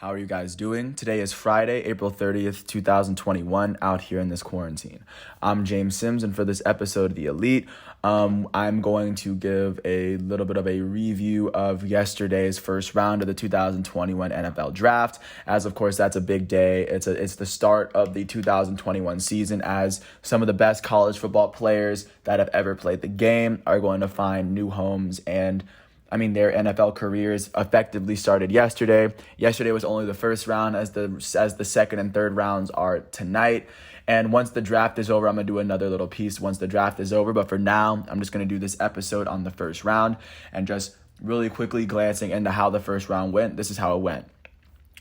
How are you guys doing? Today is Friday, April 30th, 2021, out here in this quarantine. I'm James Sims, and for this episode of The Elite, I'm going to give a little bit of a review of yesterday's first round of the 2021 NFL Draft, as of course that's a big day. It's the start of the 2021 season, as some of the best college football players that have ever played the game are going to find new homes, and their NFL careers effectively started yesterday. Yesterday was only the first round, as the second and third rounds are tonight. And once the draft is over, I'm going to do another little piece once the draft is over. But for now, I'm just going to do this episode on the first round and just really quickly glancing into how the first round went. This is how it went.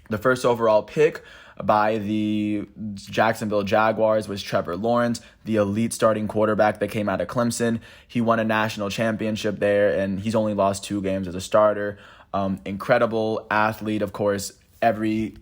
The first overall pick by the Jacksonville Jaguars was Trevor Lawrence, the elite starting quarterback that came out of Clemson. He won a national championship there, and he's only lost 2 games as a starter. Incredible athlete, of course. Every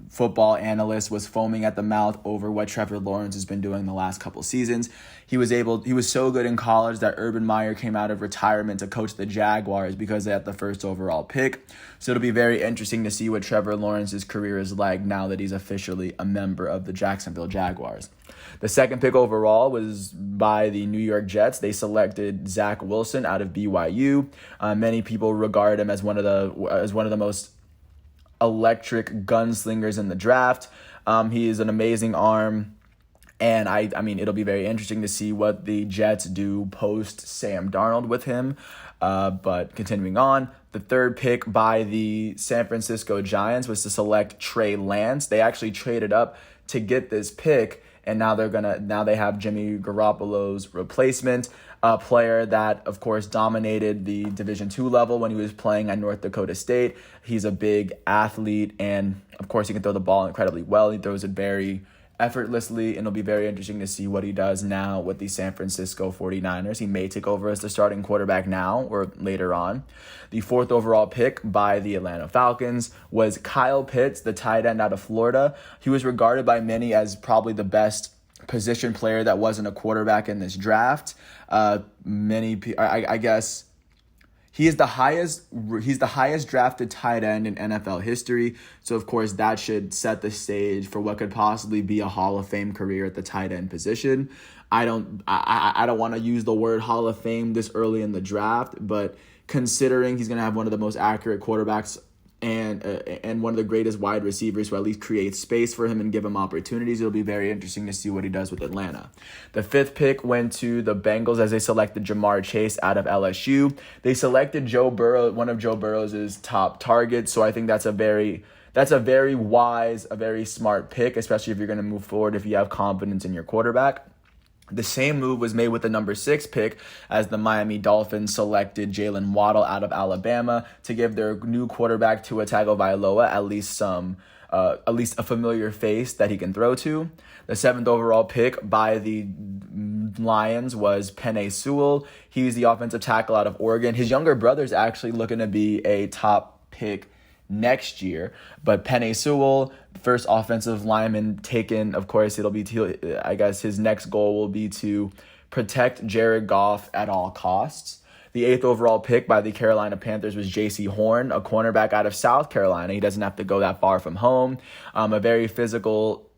football analyst was foaming at the mouth over what Trevor Lawrence has been doing the last couple seasons. He was so good in college that Urban Meyer came out of retirement to coach the Jaguars because they had the first overall pick. So it'll be very interesting to see what Trevor Lawrence's career is like now that he's officially a member of the Jacksonville Jaguars. The second pick overall was by the New York Jets. They selected Zach Wilson out of BYU. Many people regard him as one of the most electric gunslingers in the draft. He is an amazing arm, and it'll be very interesting to see what the Jets do post Sam Darnold with him. But continuing on, the third pick by the San Francisco Giants was to select Trey Lance. They actually traded up to get this pick, and now they have Jimmy Garoppolo's replacement, a player that, of course, dominated the Division II level when he was playing at North Dakota State. He's a big athlete, and, of course, he can throw the ball incredibly well. He throws it very effortlessly, and it'll be very interesting to see what he does now with the San Francisco 49ers. He may take over as the starting quarterback now or later on. The fourth overall pick by the Atlanta Falcons was Kyle Pitts, the tight end out of Florida. He was regarded by many as probably the best position player that wasn't a quarterback in this draft. I guess he's the highest drafted tight end in NFL history. So of course that should set the stage for what could possibly be a Hall of Fame career at the tight end position. I don't want to use the word Hall of Fame this early in the draft, but considering he's going to have one of the most accurate quarterbacks and one of the greatest wide receivers who at least create space for him and give him opportunities, it'll be very interesting to see what he does with Atlanta. The fifth pick went to the Bengals as they selected Jamar Chase out of LSU. They selected Joe Burrow, one of Joe Burrow's top targets, so I think that's a very wise, a very smart pick, especially if you're going to move forward, if you have confidence in your quarterback. The same move was made with the number 6 pick as the Miami Dolphins selected Jalen Waddle out of Alabama to give their new quarterback Tua Tagovailoa at least a familiar face that he can throw to. The 7th overall pick by the Lions was Penei Sewell. He's the offensive tackle out of Oregon. His younger brother's actually looking to be a top pick next year, but Penei Sewell, first offensive lineman taken, of course, I guess his next goal will be to protect Jared Goff at all costs. The 8th overall pick by the Carolina Panthers was J.C. Horn, a cornerback out of South Carolina. He doesn't have to go that far from home. A very physical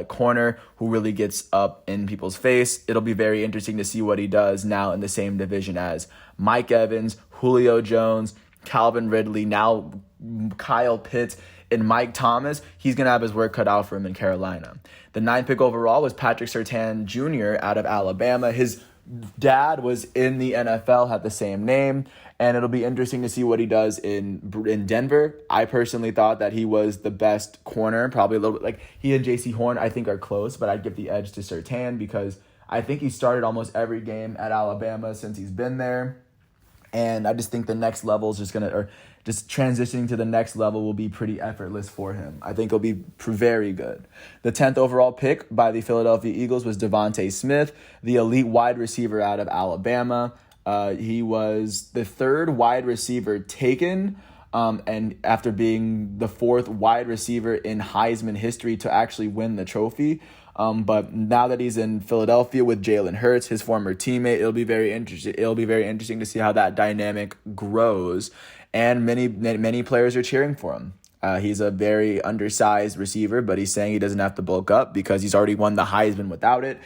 corner who really gets up in people's face. It'll be very interesting to see what he does now in the same division as Mike Evans, Julio Jones, Calvin Ridley, now Kyle Pitts, and Mike Thomas. He's going to have his work cut out for him in Carolina. The 9th pick overall was Patrick Surtain Jr. out of Alabama. His dad was in the NFL, had the same name, and it'll be interesting to see what he does in Denver. I personally thought that he was the best corner, probably a little bit like he and J.C. Horn, I think, are close, but I'd give the edge to Surtain because I think he started almost every game at Alabama since he's been there. And I just think the next level is just transitioning to the next level will be pretty effortless for him. I think it'll be very good. The 10th overall pick by the Philadelphia Eagles was Devontae Smith, the elite wide receiver out of Alabama. He was the 3rd wide receiver taken, and after being the 4th wide receiver in Heisman history to actually win the trophy. But now that he's in Philadelphia with Jalen Hurts, his former teammate, it'll be very interesting to see how that dynamic grows. and many players are cheering for him. He's a very undersized receiver, but he's saying he doesn't have to bulk up because he's already won the Heisman without it.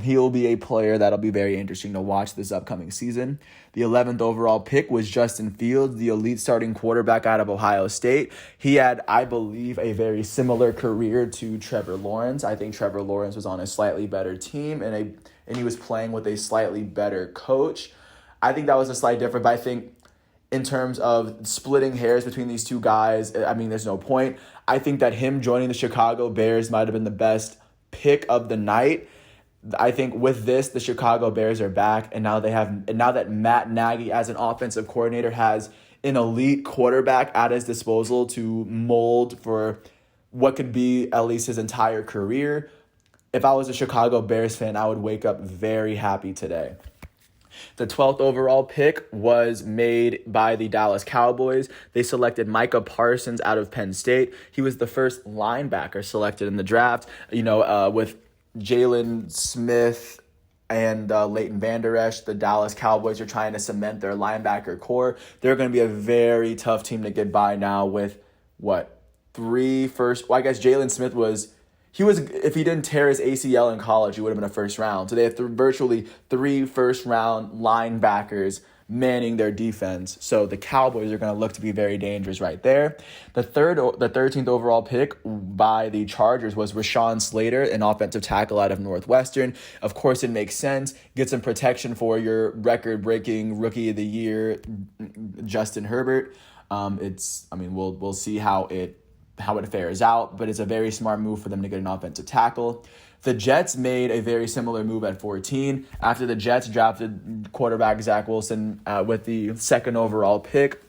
He'll be a player that'll be very interesting to watch this upcoming season. The 11th overall pick was Justin Fields, the elite starting quarterback out of Ohio State. He had, I believe, a very similar career to Trevor Lawrence. I think Trevor Lawrence was on a slightly better team, and he was playing with a slightly better coach. I think that was a slight difference, but I think in terms of splitting hairs between these two guys, I mean, there's no point. I think that him joining the Chicago Bears might have been the best pick of the night. I think with this, the Chicago Bears are back, and now that Matt Nagy as an offensive coordinator has an elite quarterback at his disposal to mold for what could be at least his entire career. If I was a Chicago Bears fan, I would wake up very happy today. The 12th overall pick was made by the Dallas Cowboys. They selected Micah Parsons out of Penn State. He was the first linebacker selected in the draft. With Jalen Smith and Leighton Vander Esch, the Dallas Cowboys are trying to cement their linebacker core. They're going to be a very tough team to get by now with, three first... Well, I guess Jalen Smith was... if he didn't tear his ACL in college, he would have been a first round. So they have virtually 3 first-round linebackers manning their defense. So the Cowboys are going to look to be very dangerous right there. The 13th overall pick by the Chargers was Rashaan Slater, an offensive tackle out of Northwestern. Of course, it makes sense. Get some protection for your record-breaking Rookie of the Year, Justin Herbert. We'll see how it fares out, but it's a very smart move for them to get an offensive tackle. The Jets made a very similar move at 14. After the Jets drafted quarterback Zach Wilson with the 2nd overall pick,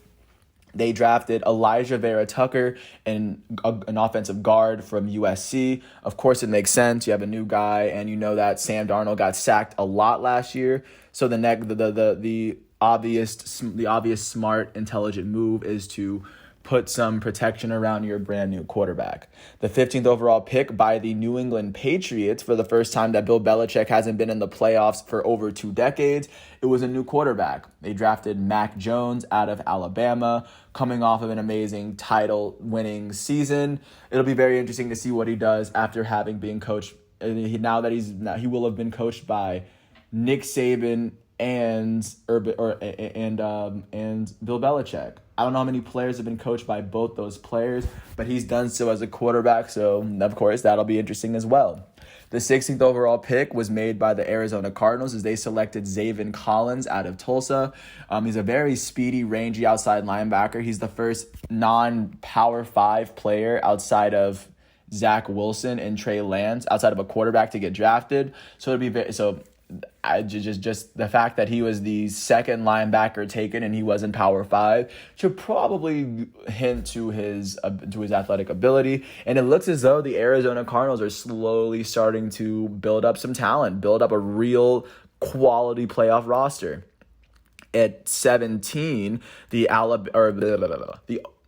they drafted Elijah Vera Tucker, an offensive guard from USC. Of course, it makes sense. You have a new guy, and you know that Sam Darnold got sacked a lot last year. So the obvious smart, intelligent move is to put some protection around your brand new quarterback. The 15th overall pick by the New England Patriots, for the first time that Bill Belichick hasn't been in the playoffs for over 2 decades, it was a new quarterback. They drafted Mac Jones out of Alabama, coming off of an amazing title-winning season. It'll be very interesting to see what he does after having been coached. He will have been coached by Nick Saban and Bill Belichick. I don't know how many players have been coached by both those players, but he's done so as a quarterback, so of course that'll be interesting as well. The 16th overall pick was made by the Arizona Cardinals as they selected Zavin Collins out of Tulsa. He's a very speedy, rangy outside linebacker. He's the first non-Power 5 player outside of Zach Wilson and Trey Lance, outside of a quarterback, to get drafted. So it'd be just the fact that he was the 2nd linebacker taken and he was in Power 5 should probably hint to his athletic ability. And it looks as though the Arizona Cardinals are slowly starting to build up some talent, build up a real quality playoff roster. At 17, the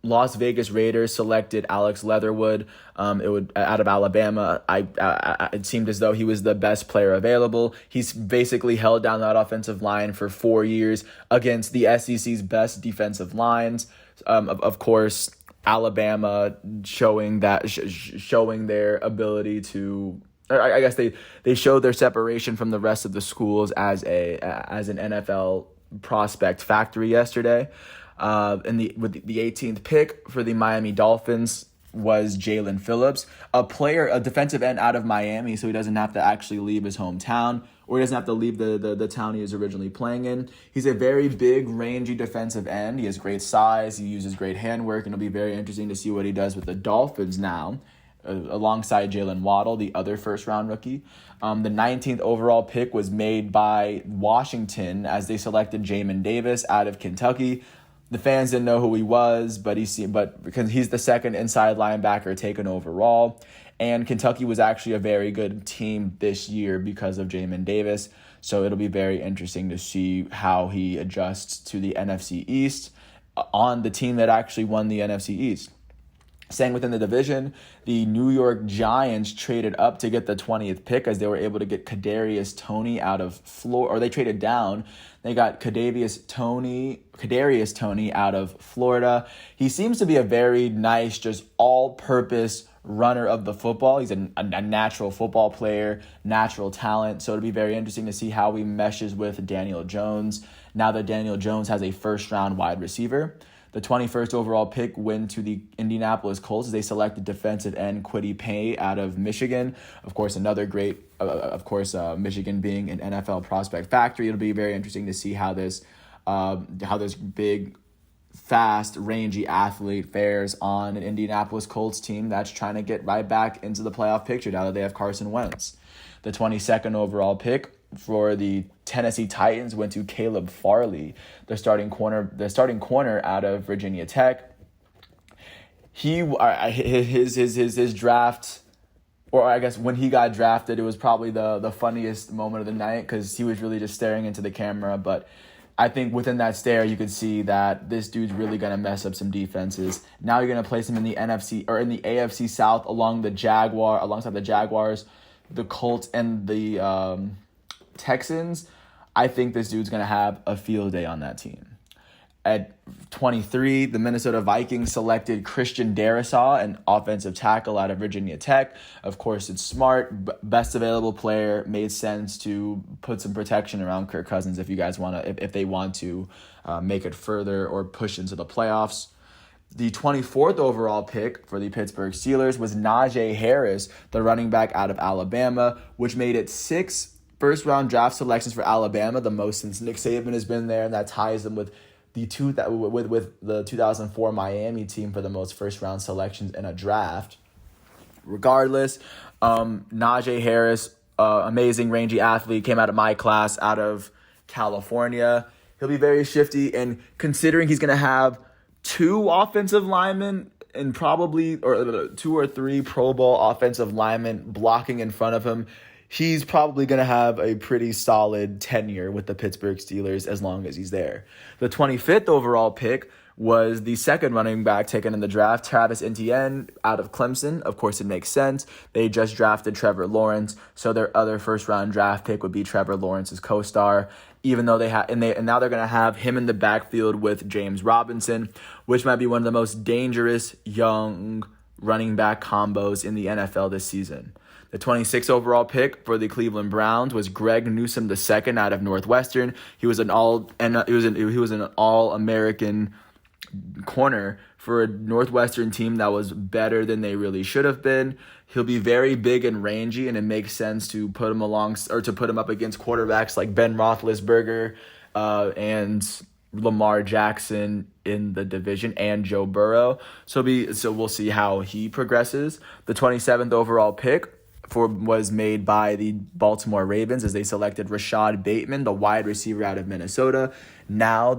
Las Vegas Raiders selected Alex Leatherwood out of Alabama. It seemed as though he was the best player available. He's basically held down that offensive line for 4 years against the SEC's best defensive lines. Of course, Alabama showing their ability to... I guess they showed their separation from the rest of the schools as an NFL prospect factory yesterday. With the 18th pick for the Miami Dolphins was Jalen Phillips, a defensive end out of Miami, so he doesn't have to actually leave his hometown, or he doesn't have to leave the town he was originally playing in. He's a very big, rangy defensive end. He has great size. He uses great handwork, and it'll be very interesting to see what he does with the Dolphins now, alongside Jalen Waddle, the other first-round rookie. The 19th overall pick was made by Washington as they selected Jamin Davis out of Kentucky. The fans didn't know who he was, but because he's the 2nd inside linebacker taken overall, and Kentucky was actually a very good team this year because of Jamin Davis. So it'll be very interesting to see how he adjusts to the NFC East on the team that actually won the NFC East. Staying within the division, the New York Giants traded up to get the 20th pick as they were able to get Kadarius Toney out of Florida, or they traded down. They got Kadarius Toney out of Florida. He seems to be a very nice, just all-purpose runner of the football. He's a natural football player, natural talent. So it'll be very interesting to see how he meshes with Daniel Jones now that Daniel Jones has a first-round wide receiver. The 21st overall pick went to the Indianapolis Colts as they selected defensive end Kwity Paye out of Michigan. Of course, another great, Michigan being an NFL prospect factory. It'll be very interesting to see how this big, fast, rangy athlete fares on an Indianapolis Colts team that's trying to get right back into the playoff picture now that they have Carson Wentz. The 22nd overall pick for the Tennessee Titans went to Caleb Farley, the starting corner out of Virginia Tech. His draft, or I guess when he got drafted, it was probably the funniest moment of the night because he was really just staring into the camera. But I think within that stare, you could see that this dude's really gonna mess up some defenses. Now you're gonna place him in the NFC or in the AFC South alongside the Jaguars, the Colts, and the Texans. I think this dude's going to have a field day on that team. At 23, the Minnesota Vikings selected Christian Darrisaw, an offensive tackle out of Virginia Tech. Of course, it's smart, best available player. Made sense to put some protection around Kirk Cousins if they want to make it further or push into the playoffs. The 24th overall pick for the Pittsburgh Steelers was Najee Harris, the running back out of Alabama, which made it 6 first-round draft selections for Alabama, the most since Nick Saban has been there, and that ties them with the 2004 Miami team for the most first-round selections in a draft. Regardless, Najee Harris, amazing rangy athlete, came out of my class out of California. He'll be very shifty, and considering he's going to have 2 offensive linemen and probably 2 or 3 Pro Bowl offensive linemen blocking in front of him, he's probably going to have a pretty solid tenure with the Pittsburgh Steelers as long as he's there. The 25th overall pick was the second running back taken in the draft, Travis Etienne out of Clemson. Of course, it makes sense. They just drafted Trevor Lawrence, so their other first-round draft pick would be Trevor Lawrence's co-star. Even though now they're going to have him in the backfield with James Robinson, which might be one of the most dangerous young running back combos in the NFL this season. The 26th overall pick for the Cleveland Browns was Greg Newsome II out of Northwestern. He was an all-American corner for a Northwestern team that was better than they really should have been. He'll be very big and rangy, and it makes sense to put him up against quarterbacks like Ben Roethlisberger and Lamar Jackson in the division, and Joe Burrow. So we'll see how he progresses. The 27th overall pick was made by the Baltimore Ravens as they selected Rashad Bateman, the wide receiver out of Minnesota. Now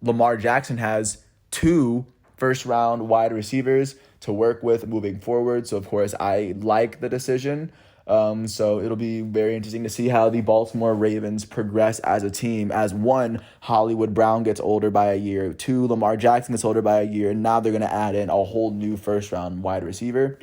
Lamar Jackson has 2 first-round wide receivers to work with moving forward. So, of course, I like the decision. So it'll be very interesting to see how the Baltimore Ravens progress as a team. As 1, Hollywood Brown gets older by a year. 2, Lamar Jackson gets older by a year. And now they're going to add in a whole new first-round wide receiver.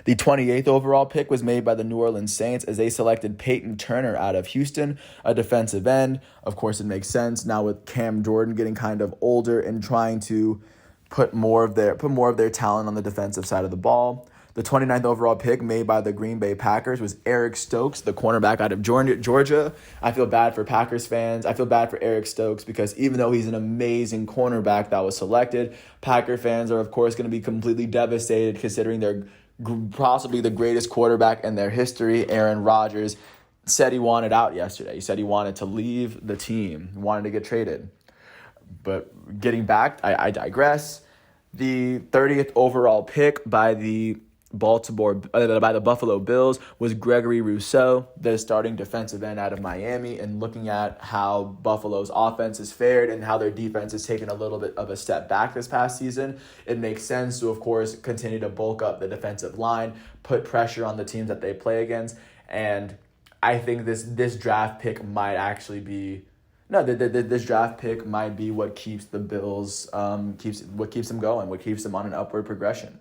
The 28th overall pick was made by the New Orleans Saints as they selected Peyton Turner out of Houston, a defensive end. Of course, it makes sense now with Cam Jordan getting kind of older and trying to put more of their talent on the defensive side of the ball. The 29th overall pick made by the Green Bay Packers was Eric Stokes, the cornerback out of Georgia. I feel bad for Packers fans. I feel bad for Eric Stokes because even though he's an amazing cornerback that was selected, Packer fans are, of course, going to be completely devastated considering they're possibly the greatest quarterback in their history. Aaron Rodgers said he wanted out yesterday. He said he wanted to leave the team, wanted to get traded. But getting back, I digress. The 30th overall pick by the Buffalo Bills was Gregory Rousseau, the starting defensive end out of Miami, and looking at how Buffalo's offense has fared and how their defense has taken a little bit of a step back this past season, it makes sense to, of course, continue to bulk up the defensive line, put pressure on the teams that they play against, and I think this draft pick might actually be No, this draft pick might be what keeps the Bills, keeps them going, what keeps them on an upward progression.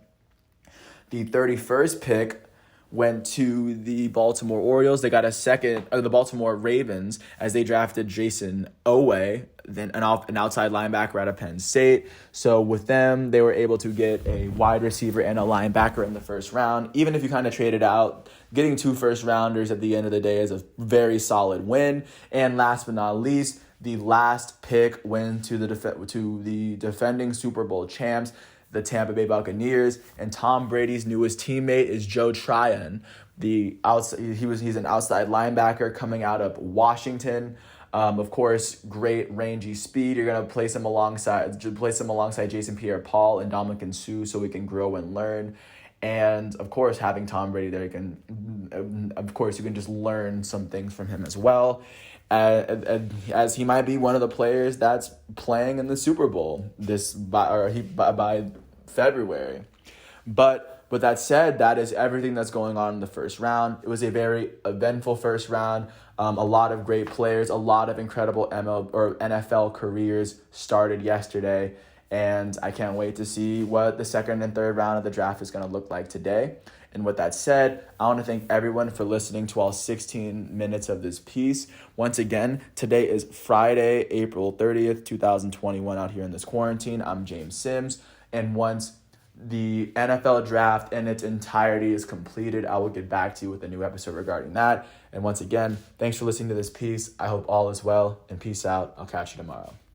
The 31st pick went to the Baltimore Orioles. They got the Baltimore Ravens, as they drafted Jason Owe, then an outside linebacker out of Penn State. So with them, they were able to get a wide receiver and a linebacker in the first round. Even if you kind of traded out, getting 2 first-rounders at the end of the day is a very solid win. And last but not least, the last pick went to the defending Super Bowl champs, the Tampa Bay Buccaneers, and Tom Brady's newest teammate is Joe Tryon. He's an outside linebacker coming out of Washington. Of course, great rangy speed. You're gonna place him alongside Jason Pierre-Paul and Ndamukong Suh so we can grow and learn. And of course, having Tom Brady there, you can just learn some things from him as well. As he might be one of the players that's playing in the Super Bowl by February. But with that said, that is everything that's going on in the first round. It was a very eventful first round. A lot of great players, a lot of incredible NFL careers started yesterday. And I can't wait to see what the second and third round of the draft is going to look like today. And with that said, I want to thank everyone for listening to all 16 minutes of this piece. Once again, today is Friday, April 30th, 2021 out here in this quarantine. I'm James Sims. And once the NFL draft in its entirety is completed, I will get back to you with a new episode regarding that. And once again, thanks for listening to this piece. I hope all is well, and peace out. I'll catch you tomorrow.